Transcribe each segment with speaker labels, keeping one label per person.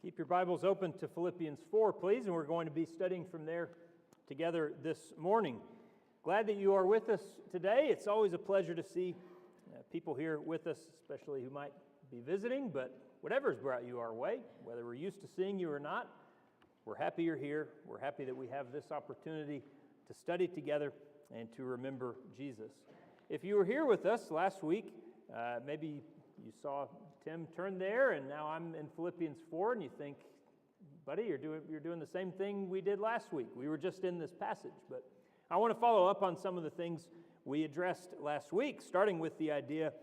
Speaker 1: Keep your Bibles open to Philippians 4, please, and we're going to be studying from there together this morning. Glad that you are with us today. It's always a pleasure to see people here with us, especially who might be visiting, but whatever's brought you our way, whether we're used to seeing you or not, we're happy you're here. We're happy that we have this opportunity to study together and to remember Jesus. If you were here with us last week, maybe you saw Tim turn there, and now I'm in Philippians 4, and you think, buddy, you're doing the same thing we did last week. We were just in this passage, but I want to follow up on some of the things we addressed last week, starting with the idea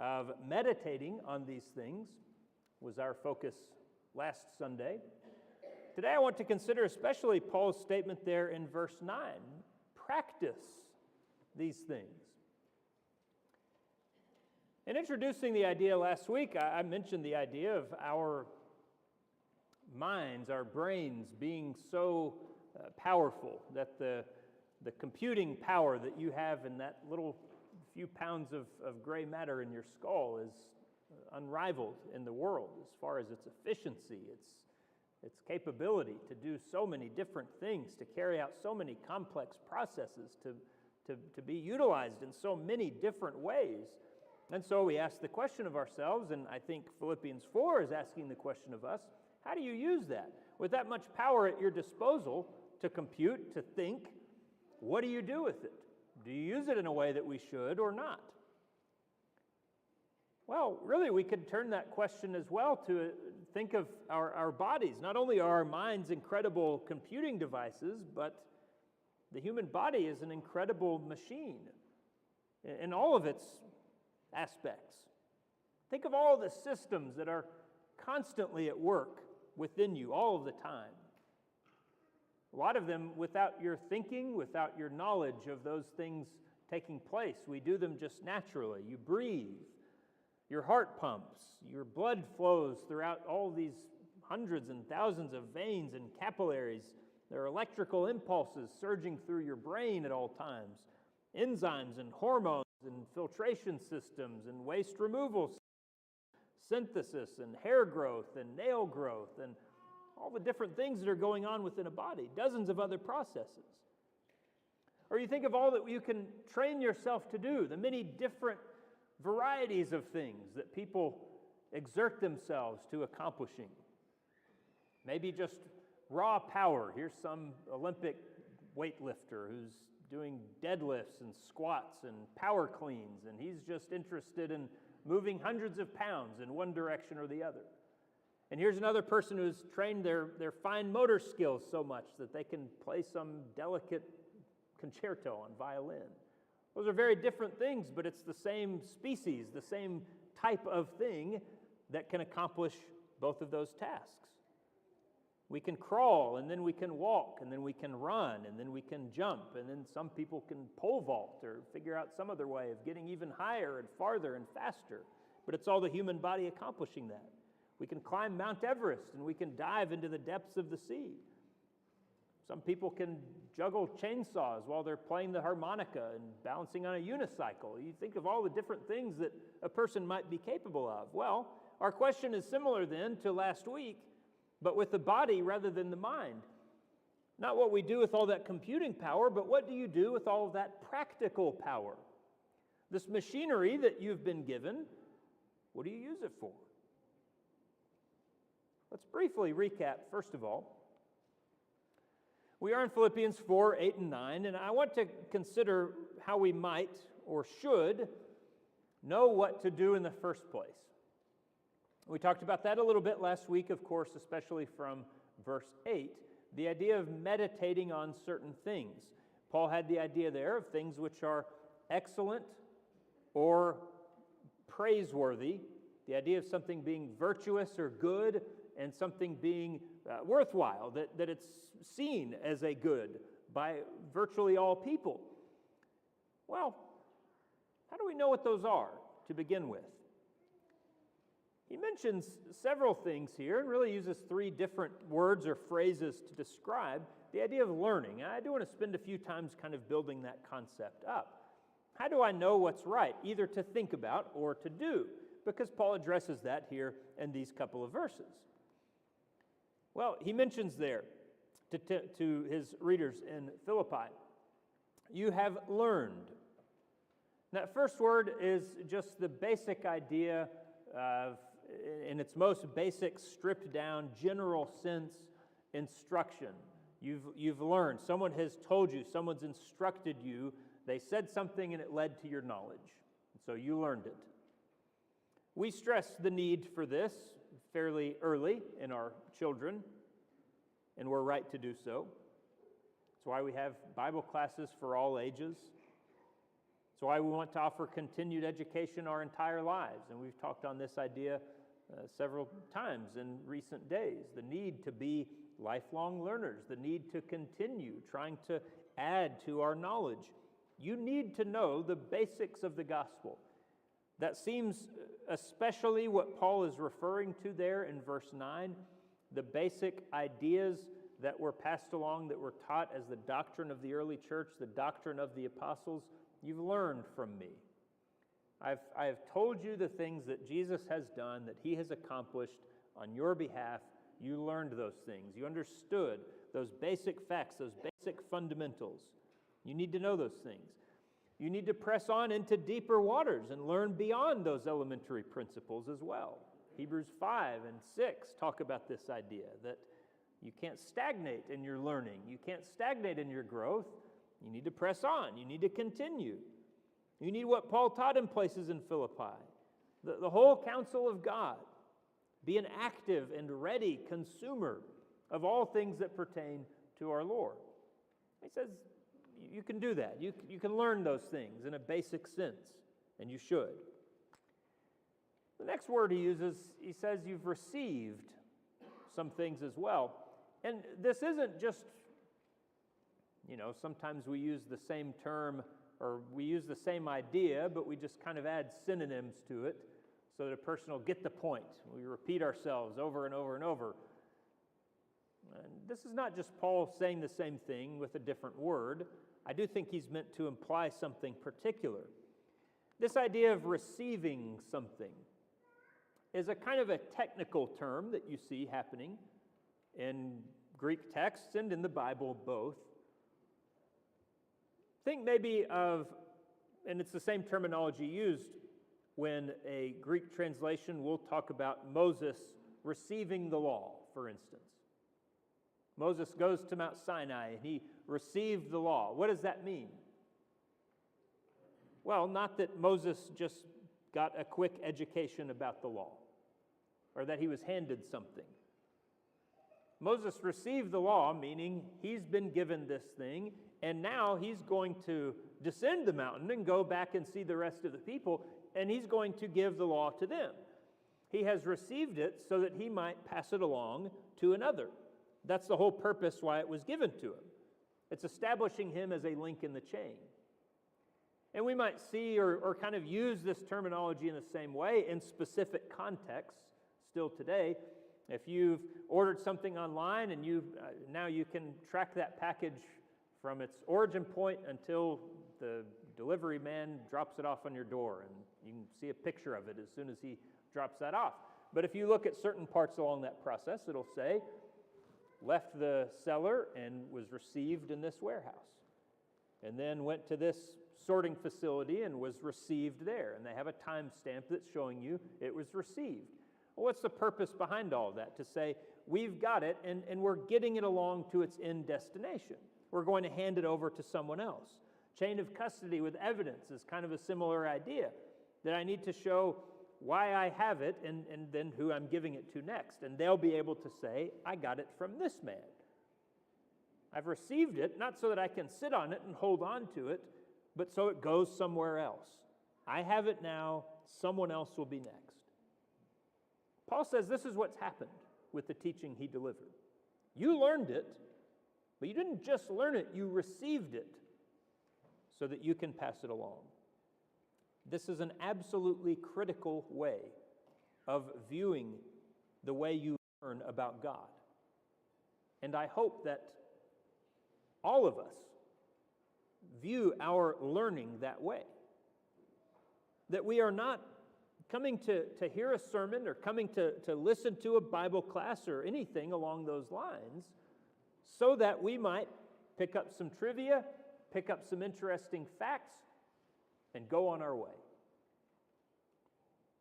Speaker 1: of meditating on these things was our focus last Sunday. Today I want to consider especially Paul's statement there in verse 9, practice these things. In introducing the idea last week, I mentioned the idea of our minds, our brains being so powerful that the computing power that you have in that little few pounds of gray matter in your skull is unrivaled in the world as far as its efficiency, its capability to do so many different things, to carry out so many complex processes, to be utilized in so many different ways. And so we ask the question of ourselves, and I think Philippians 4 is asking the question of us, how do you use that? With that much power at your disposal to compute, to think, what do you do with it? Do you use it in a way that we should or not? Well, really, we could turn that question as well to think of our bodies. Not only are our minds incredible computing devices, but the human body is an incredible machine in all of its aspects. Think of all the systems that are constantly at work within you all of the time. A lot of them without your thinking, without your knowledge of those things taking place. We do them just naturally. You breathe, your heart pumps, your blood flows throughout all these hundreds and thousands of veins and capillaries. There are electrical impulses surging through your brain at all times, enzymes and hormones and filtration systems and waste removal systems, synthesis and hair growth and nail growth and all the different things that are going on within a body, dozens of other processes. Or you think of all that you can train yourself to do, the many different varieties of things that people exert themselves to accomplishing. Maybe just raw power. Here's some Olympic weightlifter who's doing deadlifts and squats and power cleans, and he's just interested in moving hundreds of pounds in one direction or the other. And here's another person who's trained their fine motor skills so much that they can play some delicate concerto on violin. Those are very different things, but it's the same species, the same type of thing that can accomplish both of those tasks. We can crawl, and then we can walk, and then we can run, and then we can jump, and then some people can pole vault or figure out some other way of getting even higher and farther and faster. But it's all the human body accomplishing that. We can climb Mount Everest, and we can dive into the depths of the sea. Some people can juggle chainsaws while they're playing the harmonica and bouncing on a unicycle. You think of all the different things that a person might be capable of. Well, our question is similar then to last week, but with the body rather than the mind. Not what we do with all that computing power, but what do you do with all of that practical power? This machinery that you've been given, what do you use it for? Let's briefly recap, first of all. We are in Philippians 4, 8, and 9, and I want to consider how we might or should know what to do in the first place. We talked about that a little bit last week, of course, especially from verse 8, the idea of meditating on certain things. Paul had the idea there of things which are excellent or praiseworthy, the idea of something being virtuous or good and something being worthwhile, that it's seen as a good by virtually all people. Well, how do we know what those are to begin with? He mentions several things here and really uses three different words or phrases to describe the idea of learning. And I do want to spend a few times kind of building that concept up. How do I know what's right, either to think about or to do? Because Paul addresses that here in these couple of verses. Well, he mentions there to his readers in Philippi, you have learned. That first word is just the basic idea of, in its most basic, stripped down, general sense, instruction. You've learned. Someone has told you. Someone's instructed you. They said something and it led to your knowledge. So you learned it. We stress the need for this fairly early in our children, and we're right to do so. That's why we have Bible classes for all ages. That's why we want to offer continued education our entire lives. And we've talked on this idea several times in recent days. The need to be lifelong learners, the need to continue trying to add to our knowledge. You need to know the basics of the gospel. That seems especially what Paul is referring to there in verse 9, the basic ideas that were passed along, that were taught as the doctrine of the early church, the doctrine of the apostles. You've learned from me. I have told you the things that Jesus has done, that he has accomplished on your behalf. You learned those things. You understood those basic facts, those basic fundamentals. You need to know those things. You need to press on into deeper waters and learn beyond those elementary principles as well. Hebrews 5 and 6 talk about this idea that you can't stagnate in your learning. You can't stagnate in your growth. You need to press on. You need to continue. You need what Paul taught in places in Philippi. The whole counsel of God. Be an active and ready consumer of all things that pertain to our Lord. He says you can do that. You can learn those things in a basic sense, and you should. The next word he uses, he says you've received some things as well. And this isn't just, sometimes we use the same term or we use the same idea, but we just kind of add synonyms to it so that a person will get the point. We repeat ourselves over and over and over. And this is not just Paul saying the same thing with a different word. I do think he's meant to imply something particular. This idea of receiving something is a kind of a technical term that you see happening in Greek texts and in the Bible both. Think maybe of, and it's the same terminology used when a Greek translation will talk about Moses receiving the law, for instance. Moses goes to Mount Sinai and he received the law. What does that mean? Well, not that Moses just got a quick education about the law or that he was handed something. Moses received the law, meaning he's been given this thing, and now he's going to descend the mountain and go back and see the rest of the people, and he's going to give the law to them. He has received it so that he might pass it along to another. That's the whole purpose why it was given to him. It's establishing him as a link in the chain. And we might see or kind of use this terminology in the same way in specific contexts still today. If you've ordered something online and now you can track that package from its origin point until the delivery man drops it off on your door, and you can see a picture of it as soon as he drops that off. But if you look at certain parts along that process, it'll say, left the cellar and was received in this warehouse, and then went to this sorting facility and was received there. And they have a time stamp that's showing you it was received. Well, what's the purpose behind all of that? To say, we've got it and we're getting it along to its end destination. We're going to hand it over to someone else. Chain of custody with evidence is kind of a similar idea, that I need to show why I have it and then who I'm giving it to next. And they'll be able to say, I got it from this man. I've received it, not so that I can sit on it and hold on to it, but so it goes somewhere else. I have it now, someone else will be next. Paul says this is what's happened with the teaching he delivered. You learned it, but you didn't just learn it, you received it so that you can pass it along. This is an absolutely critical way of viewing the way you learn about God. And I hope that all of us view our learning that way. That we are not coming to hear a sermon or coming to listen to a Bible class or anything along those lines so that we might pick up some trivia, pick up some interesting facts, and go on our way.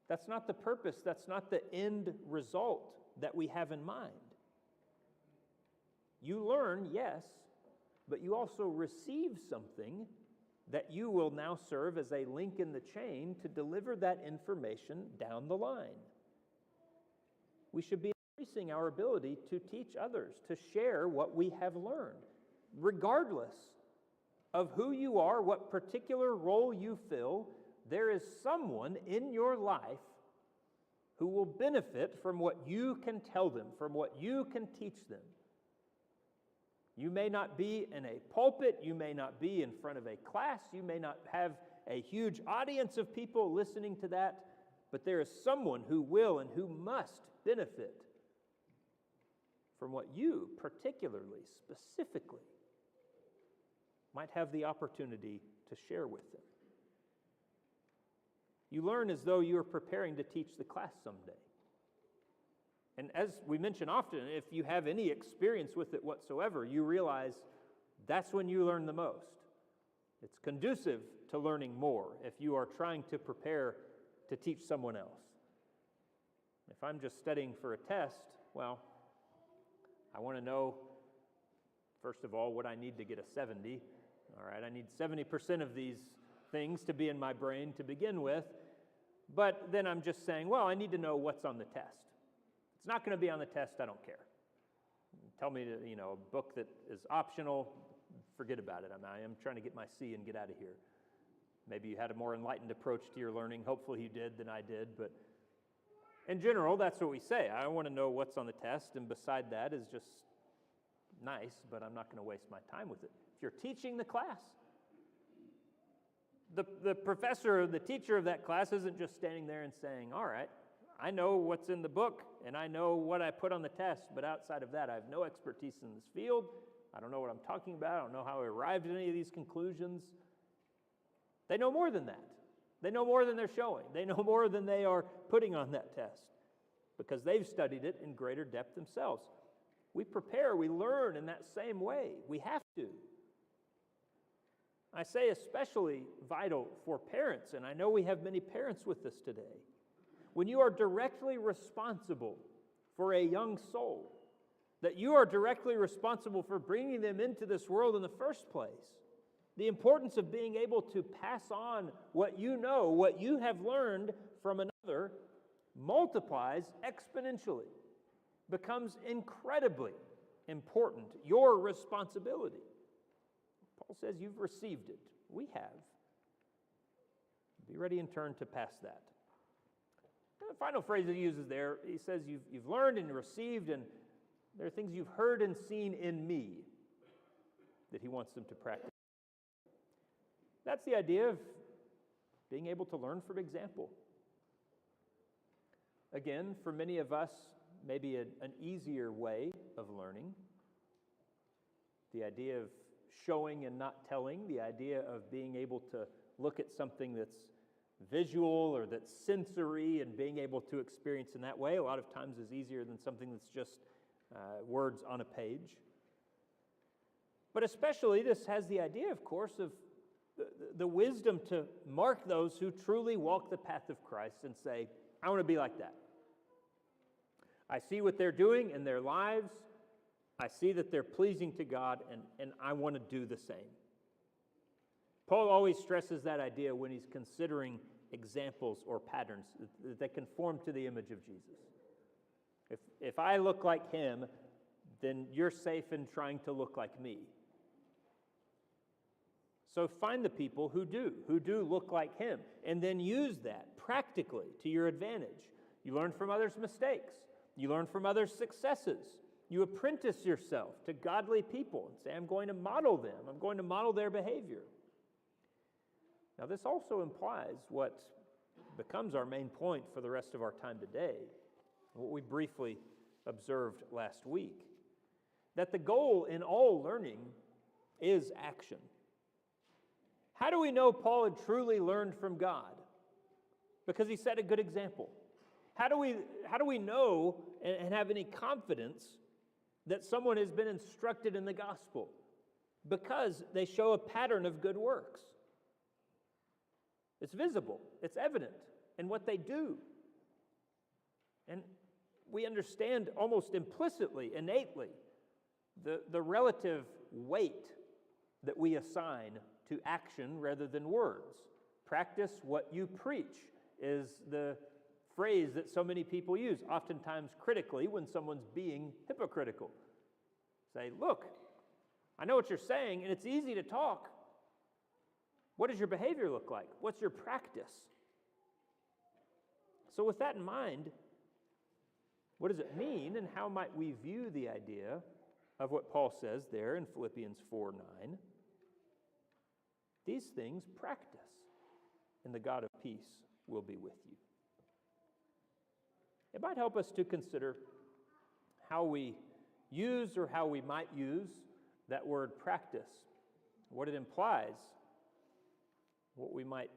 Speaker 1: That's not the purpose. That's not the end result that we have in mind. You learn, yes, but you also receive something that you will now serve as a link in the chain to deliver that information down the line. We should be increasing our ability to teach others, to share what we have learned, regardless of who you are, what particular role you fill. There is someone in your life who will benefit from what you can tell them, from what you can teach them. You may not be in a pulpit, you may not be in front of a class, you may not have a huge audience of people listening to that, but there is someone who will and who must benefit from what you particularly, specifically, might have the opportunity to share with them. You learn as though you are preparing to teach the class someday. And as we mention often, if you have any experience with it whatsoever, you realize that's when you learn the most. It's conducive to learning more if you are trying to prepare to teach someone else. If I'm just studying for a test, well, I want to know, first of all, what I need to get a 70. All right, I need 70% of these things to be in my brain to begin with. But then I'm just saying, well, I need to know what's on the test. It's not going to be on the test, I don't care. Tell me, a book that is optional, forget about it. I am trying to get my C and get out of here. Maybe you had a more enlightened approach to your learning. Hopefully you did than I did. But in general, that's what we say. I want to know what's on the test, and beside that is just nice, but I'm not going to waste my time with it. If you're teaching the class, the professor or the teacher of that class isn't just standing there and saying, all right, I know what's in the book, and I know what I put on the test, but outside of that, I have no expertise in this field. I don't know what I'm talking about. I don't know how I arrived at any of these conclusions. They know more than that. They know more than they're showing. They know more than they are putting on that test because they've studied it in greater depth themselves. We prepare, we learn in that same way. We have to. I say especially vital for parents, and I know we have many parents with us today. When you are directly responsible for a young soul, that you are directly responsible for bringing them into this world in the first place, the importance of being able to pass on what you know, what you have learned from another, multiplies exponentially, becomes incredibly important, your responsibility. Paul says you've received it. We have. Be ready in turn to pass that. And the final phrase he uses there, he says you've learned and received, and there are things you've heard and seen in me that he wants them to practice. That's the idea of being able to learn from example. Again, for many of us, maybe an easier way of learning. The idea of showing and not telling, the idea of being able to look at something that's visual or that's sensory and being able to experience in that way, a lot of times is easier than something that's just words on a page. But especially this has the idea, of course, of the wisdom to mark those who truly walk the path of Christ and say, I want to be like that. I see what they're doing in their lives. I see that they're pleasing to God, and I want to do the same. Paul always stresses that idea when he's considering examples or patterns that conform to the image of Jesus. If I look like him, then you're safe in trying to look like me. So find the people who do look like him, and then use that practically to your advantage. You learn from others' mistakes. You learn from others' successes. You apprentice yourself to godly people and say, I'm going to model them. I'm going to model their behavior. Now, this also implies what becomes our main point for the rest of our time today, what we briefly observed last week, that the goal in all learning is action. How do we know Paul had truly learned from God? because he set a good example. How do we know and have any confidence that someone has been instructed in the gospel? Because they show a pattern of good works. It's visible, it's evident in what they do. And we understand almost implicitly, innately, the relative weight that we assign to action rather than words. Practice what you preach is the phrase that so many people use, oftentimes critically when someone's being hypocritical. Say, look, I know what you're saying, and it's easy to talk. What does your behavior look like? What's your practice? So with that in mind, what does it mean, and how might we view the idea of what Paul says there in Philippians 4:9? These things practice, and the God of peace will be with you. It might help us to consider how we use or how we might use that word practice, what it implies, what we might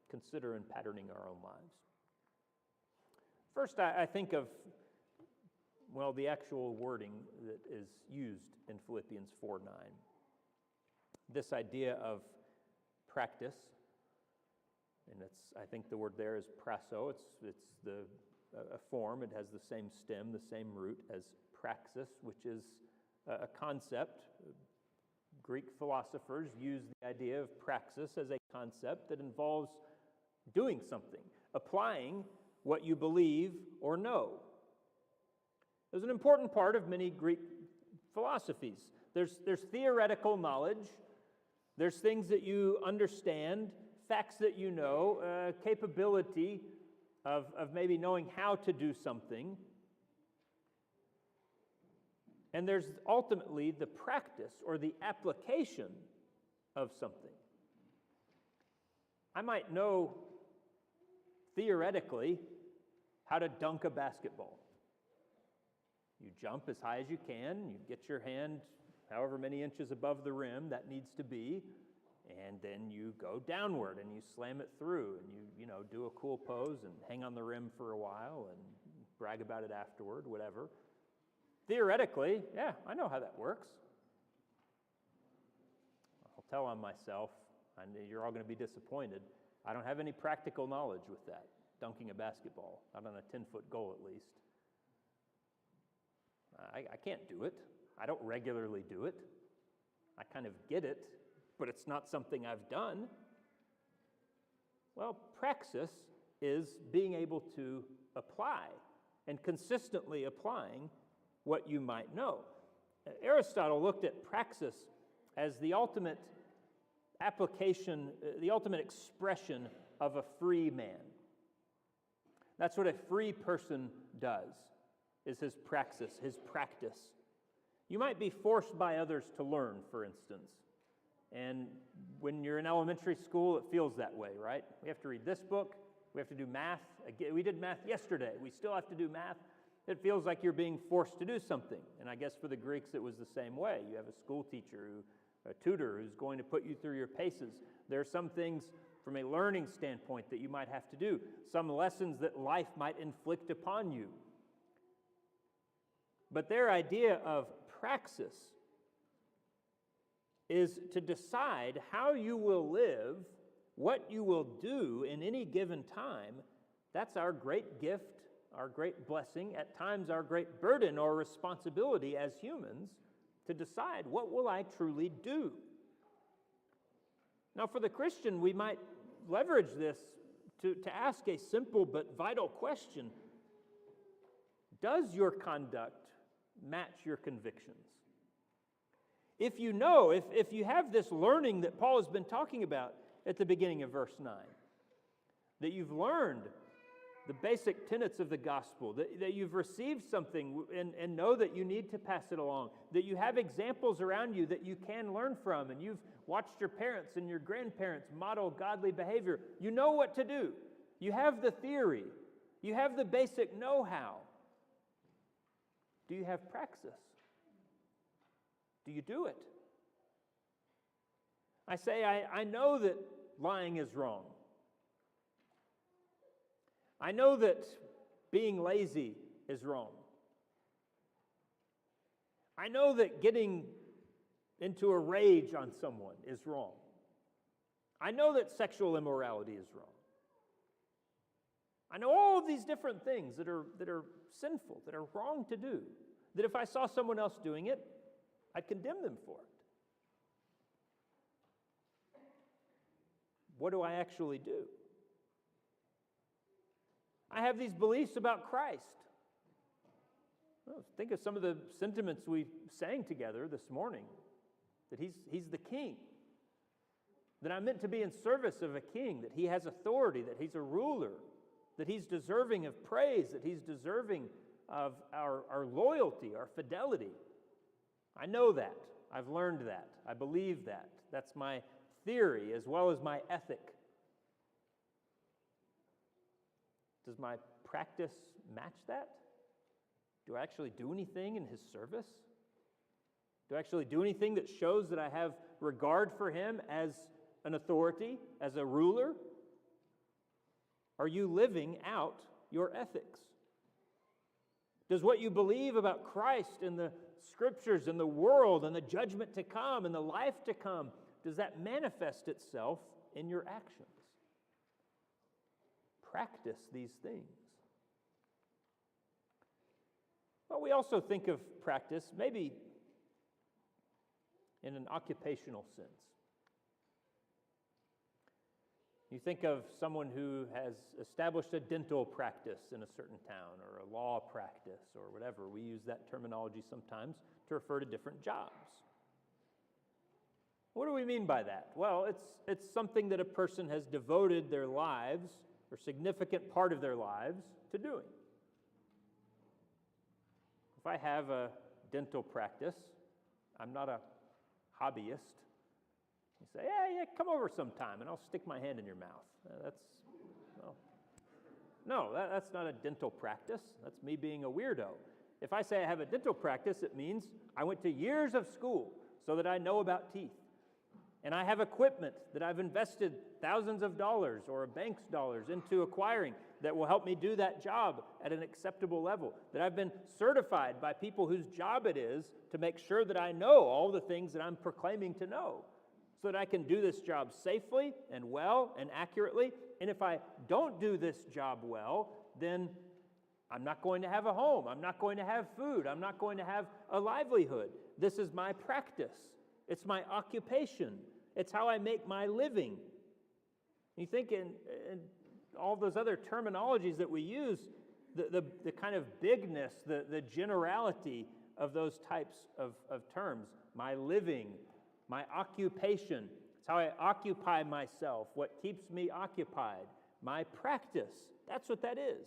Speaker 1: consider in patterning our own lives. First, I think of, the actual wording that is used in Philippians 4:9. This idea of practice, and I think the word there is prasso. It's a form. It has the same stem, the same root as praxis, which is a concept. Greek philosophers use the idea of praxis as a concept that involves doing something, applying what you believe or know. There's an important part of many Greek philosophies. There's theoretical knowledge. There's things that you understand, facts that you know, capability of maybe knowing how to do something. And there's ultimately the practice or the application of something. I might know theoretically how to dunk a basketball. You jump as high as you can, you get your hand however many inches above the rim that needs to be, and then you go downward and you slam it through, and you do a cool pose and hang on the rim for a while and brag about it afterward, whatever. Theoretically, yeah, I know how that works. I'll tell on myself, and you're all going to be disappointed. I don't have any practical knowledge with that, dunking a basketball, not on a 10-foot goal at least. I can't do it. I don't regularly do it. I kind of get it, but it's not something I've done. Well, praxis is being able to apply and consistently applying what you might know. Aristotle looked at praxis as the ultimate application, the ultimate expression of a free man. That's what a free person does, is his praxis, his practice. You might be forced by others to learn, for instance. And when you're in elementary school, it feels that way, right? We have to read this book. We have to do math. We did math yesterday. We still have to do math. It feels like you're being forced to do something. And I guess for the Greeks, it was the same way. You have a school teacher, a tutor who's going to put you through your paces. There are some things from a learning standpoint that you might have to do, some lessons that life might inflict upon you. But their idea of praxis is to decide how you will live, what you will do in any given time. That's our great gift, our great blessing, at times our great burden or responsibility as humans, to decide, what will I truly do? Now, for the Christian, we might leverage this to ask a simple but vital question. Does your conduct match your convictions? If you know, if you have this learning that Paul has been talking about at the beginning of verse 9, that you've learned the basic tenets of the gospel, that you've received something and know that you need to pass it along, that you have examples around you that you can learn from, and you've watched your parents and your grandparents model godly behavior, you know what to do. You have the theory. You have the basic know-how. Do you have praxis? Do you do it? I say, I know that lying is wrong. I know that being lazy is wrong. I know that getting into a rage on someone is wrong. I know that sexual immorality is wrong. I know all of these different things that are sinful, that are wrong to do, that if I saw someone else doing it, I'd condemn them for it. What do I actually do? I have these beliefs about Christ. Well, think of some of the sentiments we sang together this morning, that he's the king, that I'm meant to be in service of a king, that he has authority, that he's a ruler, that he's deserving of praise, that he's deserving of our loyalty, our fidelity. I know that. I've learned that. I believe that. That's my theory as well as my ethic. Does my practice match that? Do I actually do anything in his service? Do I actually do anything that shows that I have regard for him as an authority, as a ruler? Are you living out your ethics? Does what you believe about Christ and the Scriptures and the world and the judgment to come and the life to come, does that manifest itself in your actions? Practice these things. Well, we also think of practice maybe in an occupational sense. You think of someone who has established a dental practice in a certain town or a law practice or whatever. We use that terminology sometimes to refer to different jobs. What do we mean by that? Well, it's something that a person has devoted their lives, or significant part of their lives, to doing. If I have a dental practice, I'm not a hobbyist. You say, yeah, come over sometime and I'll stick my hand in your mouth. That's not a dental practice. That's me being a weirdo. If I say I have a dental practice, it means I went to years of school so that I know about teeth. And I have equipment that I've invested thousands of dollars or a bank's dollars into acquiring that will help me do that job at an acceptable level. That I've been certified by people whose job it is to make sure that I know all the things that I'm proclaiming to know, so that I can do this job safely and well and accurately. And if I don't do this job well, then I'm not going to have a home. I'm not going to have food. I'm not going to have a livelihood. This is my practice. It's my occupation. It's how I make my living. You think in all those other terminologies that we use, the kind of bigness, the generality of those types of terms. My living, my occupation. It's how I occupy myself, what keeps me occupied. My practice. That's what that is.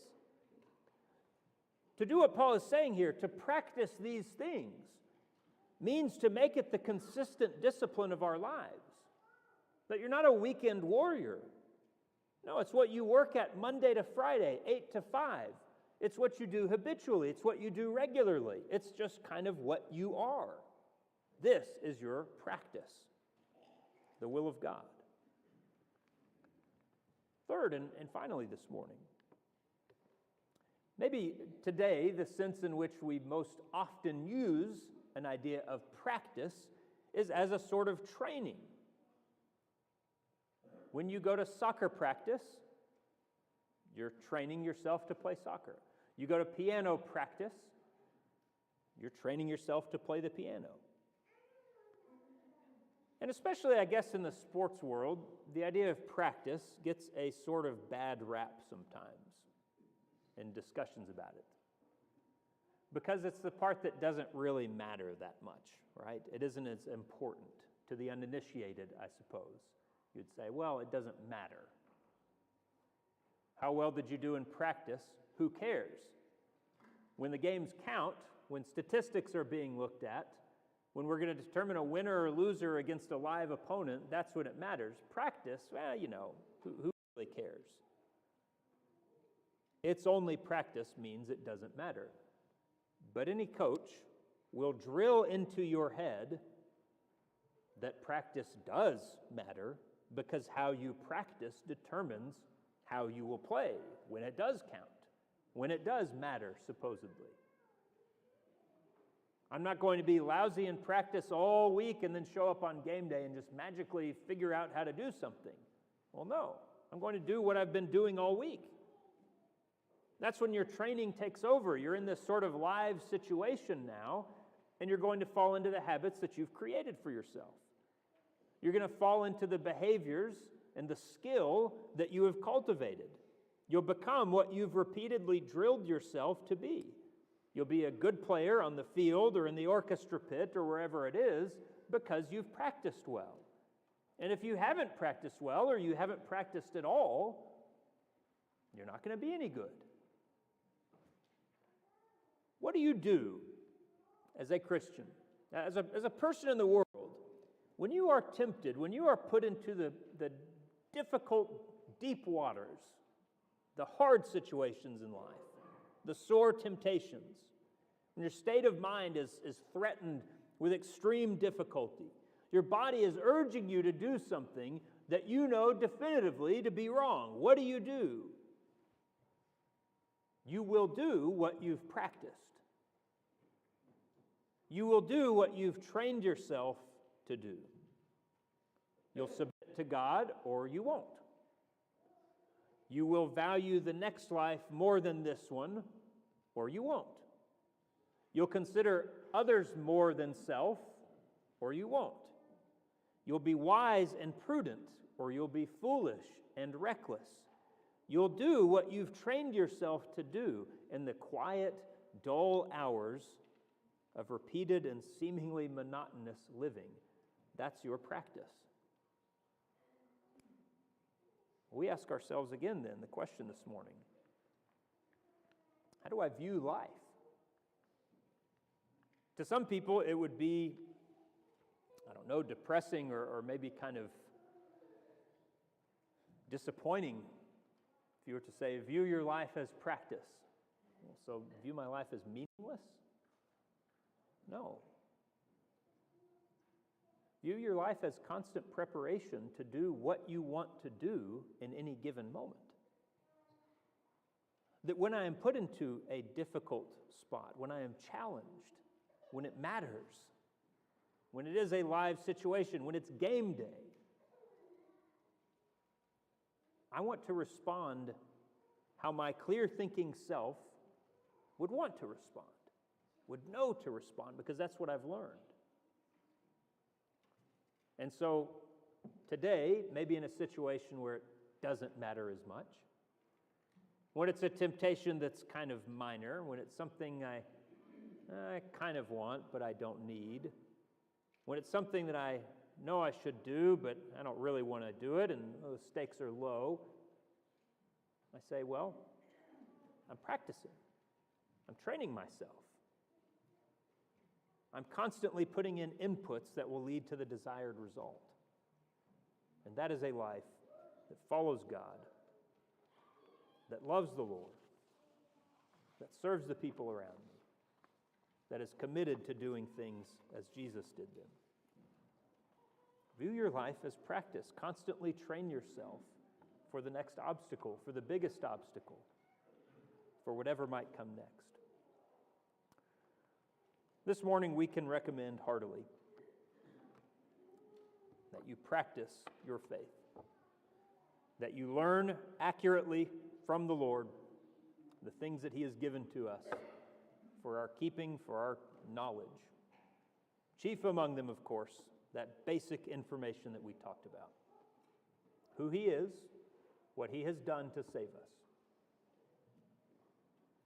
Speaker 1: To do what Paul is saying here, to practice these things, means to make it the consistent discipline of our lives. That you're not a weekend warrior. No, it's what you work at Monday to Friday, 8 to 5. It's what you do habitually. It's what you do regularly. It's just kind of what you are. This is your practice, the will of God. Third, and finally this morning, maybe today the sense in which we most often use an idea of practice is as a sort of training. When you go to soccer practice, you're training yourself to play soccer. You go to piano practice, you're training yourself to play the piano. And especially, I guess, in the sports world, the idea of practice gets a sort of bad rap sometimes in discussions about it. Because it's the part that doesn't really matter that much, right? It isn't as important to the uninitiated, I suppose. You'd say, well, it doesn't matter. How well did you do in practice? Who cares? When the games count, when statistics are being looked at, when we're going to determine a winner or loser against a live opponent, that's when it matters. Practice, well, who really cares? It's only practice means it doesn't matter. But any coach will drill into your head that practice does matter, because how you practice determines how you will play when it does count, when it does matter, supposedly. I'm not going to be lousy in practice all week and then show up on game day and just magically figure out how to do something. Well, no. I'm going to do what I've been doing all week. That's when your training takes over. You're in this sort of live situation now, and you're going to fall into the habits that you've created for yourself. You're going to fall into the behaviors and the skill that you have cultivated. You'll become what you've repeatedly drilled yourself to be. You'll be a good player on the field or in the orchestra pit or wherever it is because you've practiced well. And if you haven't practiced well or you haven't practiced at all, you're not going to be any good. What do you do as a Christian, as a person in the world, when you are tempted, when you are put into the difficult, deep waters, the hard situations in life, the sore temptations, when your state of mind is threatened with extreme difficulty? Your body is urging you to do something that you know definitively to be wrong. What do? You will do what you've practiced. You will do what you've trained yourself to do. You'll submit to God or you won't. You will value the next life more than this one or you won't. You'll consider others more than self or you won't. You'll be wise and prudent or you'll be foolish and reckless. You'll do what you've trained yourself to do in the quiet, dull hours of repeated and seemingly monotonous living. That's your practice. We ask ourselves again then the question this morning: how do I view life? To some people it would be, depressing or maybe kind of disappointing if you were to say, view your life as practice. So view my life as meaningless? No. View your life as constant preparation to do what you want to do in any given moment. That when I am put into a difficult spot, when I am challenged, when it matters, when it is a live situation, when it's game day, I want to respond how my clear-thinking self would want to respond, would know to respond, because that's what I've learned. And so today, maybe in a situation where it doesn't matter as much, when it's a temptation that's kind of minor, when it's something I kind of want but I don't need, when it's something that I know I should do but I don't really want to do it and the stakes are low, I say, well, I'm practicing. I'm training myself. I'm constantly putting in inputs that will lead to the desired result. And that is a life that follows God, that loves the Lord, that serves the people around me, that is committed to doing things as Jesus did them. View your life as practice. Constantly train yourself for the next obstacle, for the biggest obstacle, for whatever might come next. This morning we can recommend heartily that you practice your faith, that you learn accurately from the Lord the things that He has given to us for our keeping, for our knowledge. Chief among them, of course, that basic information that we talked about. Who He is, what He has done to save us.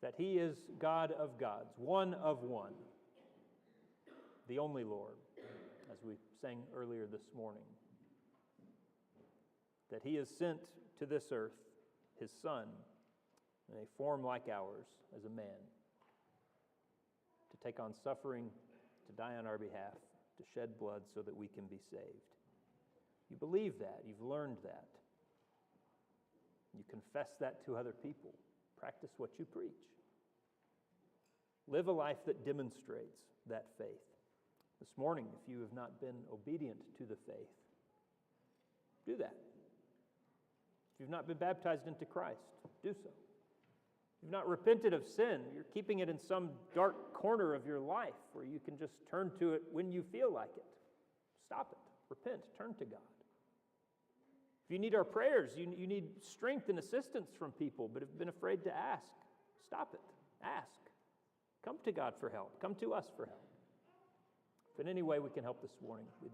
Speaker 1: That He is God of gods, one of one, the only Lord, as we sang earlier this morning. That He has sent to this earth His Son in a form like ours as a man, to take on suffering, to die on our behalf, to shed blood so that we can be saved. You believe that. You've learned that. You confess that to other people. Practice what you preach. Live a life that demonstrates that faith. This morning, if you have not been obedient to the faith, do that. If you've not been baptized into Christ, do so. If you've not repented of sin, you're keeping it in some dark corner of your life where you can just turn to it when you feel like it. Stop it. Repent. Turn to God. If you need our prayers, you need strength and assistance from people, but have been afraid to ask, stop it. Ask. Come to God for help. Come to us for help. If in any way we can help this morning, we'd love